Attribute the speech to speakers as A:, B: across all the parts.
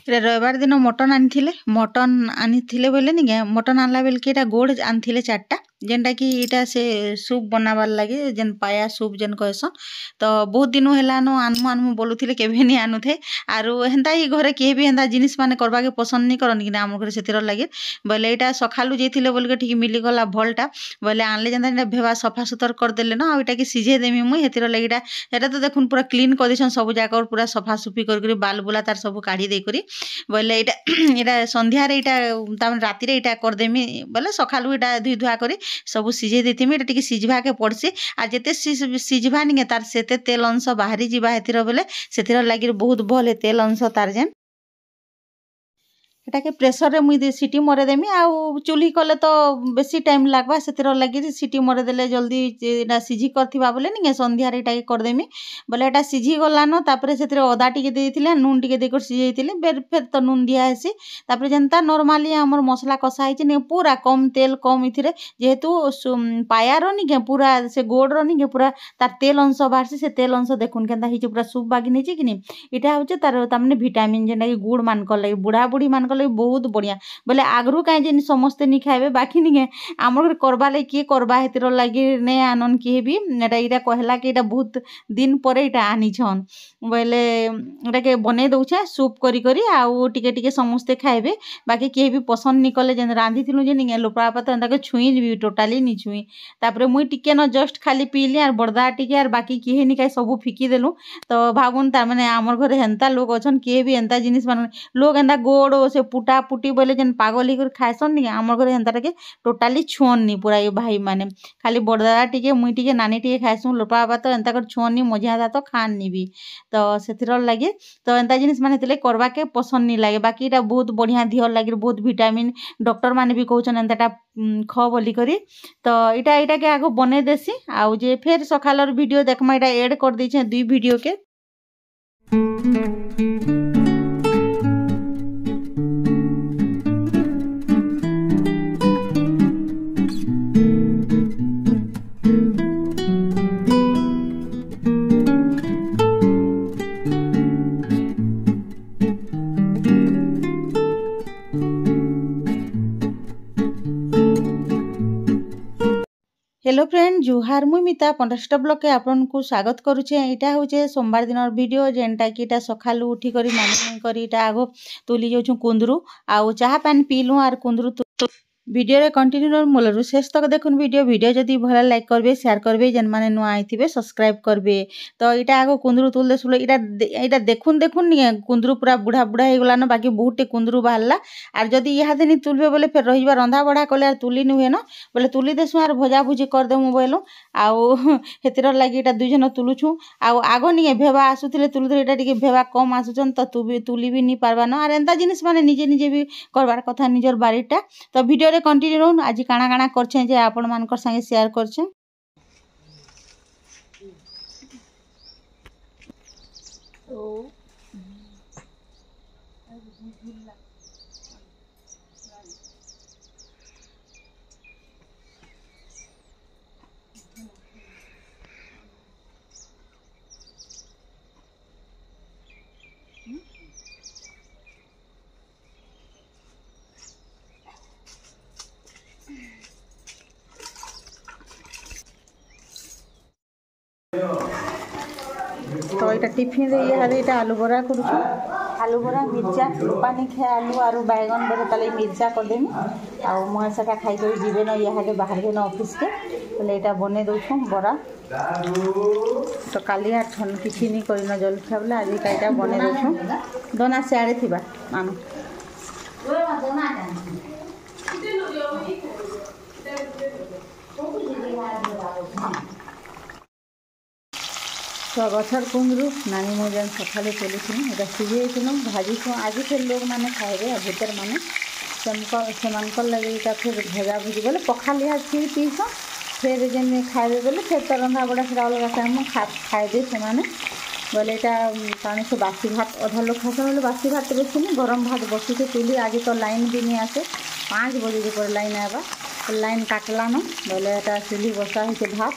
A: रविवार दिन मटन आनी बोले नहीं मटन आनला बेल के गोड़ आनी 4टा जेनटा कि इटा से सूप बनाबार लगे जेन पाया सूप जेन कहसन तो बहुत दिन हेलान आनमु बोलुथिले केबे नहीं आनुथे आरु हेन्ता ही घरे किए भी हेन्ता जिनिस माने करबा के पसंद नहीं करन कि आम घर से लगे बोले यहाँ सकालू जाइए बोल के ठीक मिलीगला भलटा बोले आनले जेनता भेवा सफा सुतर करदेले ना आटा कि सिझे देमी मुई हेतिर लगे एटा तो देखुन पूरा क्लीन कर देछन सब जाक पूरा सफा सुफी कर बाल बुला तार सब काढ़ी देकरी बोले यहाँ संध्यार यहाँ राति यहाँ करदेमी बोले सकालू यहाँ धुई धुआ कर सब सिझे देथिमी एटा टिके सिझवा के पड़सी आ जेते सिझवा निगे तार सेते तेल अंश बाहरी जीवा हेतिर बोले सेतिर लागिर बहुत भल तेल अंश तार जेन एटा के प्रेसर रे मुई सीटी मरे देमी आउ चूल्ही कले तो बेसी टाइम लागबा सेतिर लगी सीटी मरे देले जल्दी एटा सिझी करथिबा बोले निगे संध्यार एटा के कर देमी बोले एटा सिझी गलानो तापरे सेतिर अदा टिके देइथिले नून टिके देकर सिझेइथिले फेर तो नून दिया हेसी तापरे जेनता नॉर्मली हमर मसला कषा हिचे निगे पूरा कम तेल कम इथिरे जेहेतु पायार निगे पूरा से गोड़ निगे पूरा तार तेल अंश बाहरसी से तेल अंश देखुन केनता हिचे पूरा सूप बागी नेछि कि नि इटा होचे तार तामने विटामिन जेनटा कि गुड़ मानक लगे बुढ़ा बुढ़ी मानक लगे बहुत बढ़िया बोले आगरू कहीं जेन समस्ते नहीं खाइबे बाकी नहीं आम घर करवा लगे किए करवा हेतिर लगे नहीं आनन किए भी एटा कहला कि एटा बहुत दिन पर एटा आनी छन बोले एटा के बने दउछे सूप करी करी आउ टिके टिके समस्ते खाइबे बाकी किए भी पसंद नहीं कले जेन रांधी थिलु जे नहीं लोपड़ा पात एंता के छुई भी टोटाली नहीं छुई तापरे मुई टिके न जस्ट खाली पीली आर बड़दा टिके आर बाकी किए नहीं खाई सब फिकी देलु तो भागुन तार माने आमर घरे हेन्ता लोग अछन किए भी एंता जिनिस मान लोग एंता गोड़ से पुटा पुटी बोले जेन पागल ही खाएसन नहीं आमर घरे हेन्ता के टोटाली छुअन नहीं पूरा ये भाई माने खाली बड़दा टिके मुई टिके नानी टिके खाएसु लोपड़ा पात एंता कर छुअन नहीं मजा आता तो खान नहीं भी तो सेतिर लगे तो एंता जिनिस माने हेतले करबा के पसंद नहीं लगे बाकी एटा बहुत बढ़िया दिहर लगे बहुत विटामिन डॉक्टर माने भी कहउछन एंताटा ख बोली करी तो इटा के आगो बने देसी आउ जे फिर सकालर वीडियो देखमा इटा ऐड कर दैछे 2 वीडियो के हेलो फ्रेंड जुहार मुई मिता पंडस्ट ब्लॉग के आपन को स्वागत करुचे यहाँ हूँ सोमवार दिन वीडियो जेनटा कि सकालू उठी करी मानी करी आगो तुली जाऊँ कुंदरू आउ चाह पानी पीलु आर कुंदरू वीडियो रे कंटिन्यू मूलर शेष तक देखुन वीडियो जदि भल लाइक करबे शेयर करबे जेन माने नुआ आइथिबे सब्सक्राइब करबे तो इटा आगो कुंदरू तुल देसुल इटा देखुन नहीं कुंदरू पूरा बुढ़ा बुढ़ा हो गलान बाकी बहुते कुंदरू बाहरला आर जदि इहादे नहीं तुलबे बोले फिर रहिबा रंधा बढ़ा कले आर तुली नुहे न बोले तुली देसु आर भजा भुजी करदेमु बोलु आउ हेतिर लागि इटा 2 जन तुलुछु आउ आगो नहीं भेवा आसुथिले तुलुथिले इटा टिके भेवा कम आसुचन तो तुली भी नहीं पारबा न आर एंता जिनिस माने निजे निजे भी करबार कथा निजर बारीटा तो वीडियो कंटिन्यू रहूँ आज काଣା काଣା करछे जे आपण मानकर संगे शेयर करछे तो यहाँ टिफिन ये आलू बरा कर आलू बरा मिर्चा पानी खाए आलू आरु बैगन बोले ताले मिर्चा करदेमी आउ मुझे सेटा खाई जीवे न यहाँ बाहर के न ऑफिस के बोले यहाँ बने दौछुँ बरा तो काली किसी नहीं करना जलखिया बोले आज यहाँ बने दौछुँ दोना सियाड़े थी मान तो गछर कुंदरू नानी मो जेन सका तुली सिझे भाजी आज फिर लोग मैंने खाए भूतर मैंने लगे फिर भजा भुजी बोले पखाल यहाँ खीर पीस फिर जेन खाए बोले फिर तो रंधा बड़ा फिर अलग टाइम खाए से बोले यहाँ पानी से बासी भात अधा लोग खास बोले बासी भात बेसी नहीं गरम भात बसी से तुली आज तो लाइन भी नहीं आसे 5 बजे पर लाइन आवा लाइन काटला न बोले यहाँ चूल्ही बसा हो भात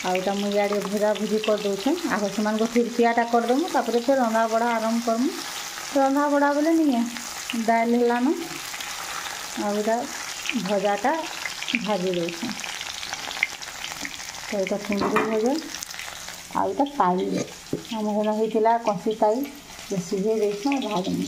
A: आउटा मुझे भजा भुजी कर दूचे आगे से फिर पियाटा करदेमु फिर रंधा बड़ा आरम्भ करमु रंधा बड़ा बोले नहीं दाल हेलान आटा भजाटा भाजी दे तो यहाँ कुंदरी भजा आटा पाई आम घर होता कषी पाई सीझे देखें भाजनी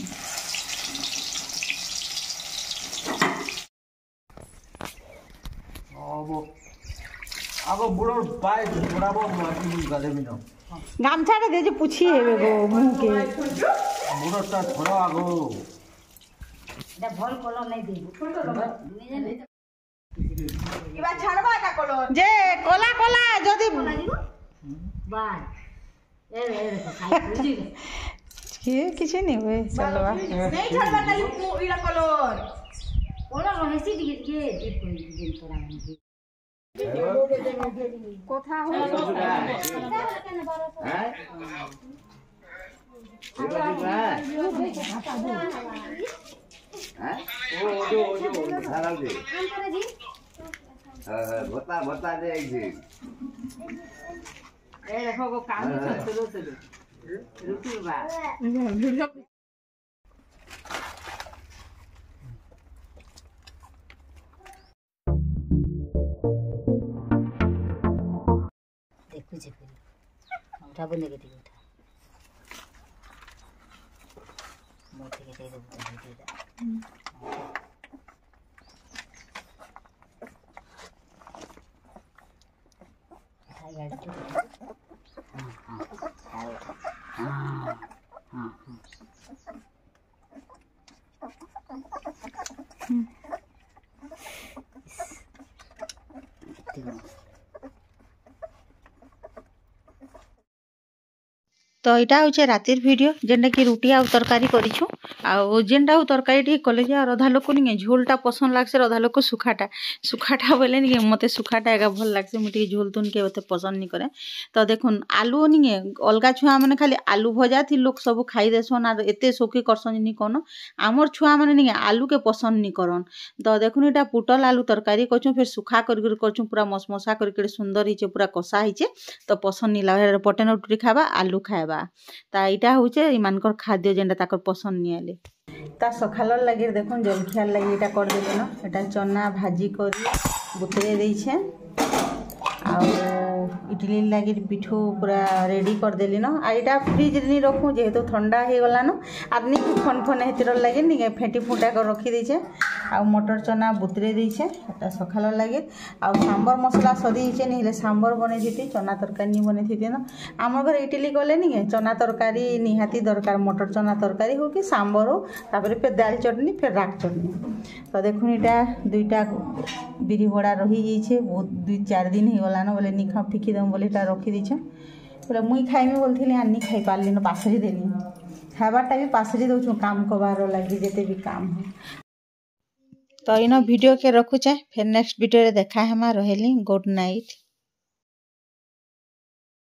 A: गामछा दे पूछी है गो मुंह के
B: बुढ़ोटा छोड़ो आगो
C: এটা ভল কলর নাই দেব
D: ইবা ছাড়বা কা কলর
A: যে কলা কলা যদি
C: বাই এ খাই বুঝি
A: কি কিছু নেই হুয়ে চলবা
D: নেই ছাড়বা না ইলা কলর
C: কলর রহেছি দিকে দিকে ঠিক কই দিন তোরা মানে
D: কোথা
B: হ্যাঁ बता दे एक दिन
D: देखो वो काम रुकी बा
C: देखो जे उठा बने के उठा मोटे के दे दे
A: तो यहाँ हूँ रातिर वीडियो जेनटा कि रुटी आ तरकारी करूँ आउ जेनटा तरकारी टी कले अधा लोक नहीं झोलटा पसंद लगे अधा लोक सुखाटा बोले नहीं मत सुखाटा एका भल लगे मुझे झोल तुन के मत पसंद नहीं करे तो देखुन आलू नहीं अलग छुआ मैंने खाली आलू भजा थी लोग सब खाई देसन आर एत शौकी करसन नहीं कौन आमर छुआ मैंने नहीं आलू के पसंद नहीं करन तो देखुन यहाँ पुटल आलू तरकारी कर फिर सुखा कर पूरा मसमसा कर सुंदर ही पूरा कषा ही तो पसंद नहीं लगे पटेन रुटी खावा आलू खावा ता इटा होचे इमानकर खाद्य जेनटा ताकर पसंद नहीं आले ता सखालर लगे देखुन जलखियार लगे इटा कर देले न एटा चना भाजी करी बुतरे देई छे आ इडली लगे पिठू पूरा रेडी कर देली न आ इटा फ्रिज नहीं रखूँ जेहेतु ठंडा हो गला न आदमी फन फन हेतर लगे नहीं फेंटी फुटा कर रखी देछे आ मटर चना बुतरे देछे एटा सखालर लगे आ सांबर मसला सदी हिचे नहीं सांबर बने थी चना तरकारी नहीं बने थी न आम घर इडली कले नहीं चना तरकारी निहाती दरकार मटर चना तरकारी हो कि सांबर हो तापर फिर दाल चटनी फिर राग चटनी तो देखुन यहाँ दुईटा बिरी बड़ा रही जाइए बहुत 2-4 दिन हो गलान बोले नहीं खा फिकी दम बोले रखी दीछे बोले मुई खाइमी बोलती आनी खाई पार्ली न पासरी देली खाबारटा भी पासरी दौचु काम कबार लगी जिते भी काम हो तो इन वीडियो के रखुचे फिर नेक्स्ट वीडियो देखा है रही गुड नाइट।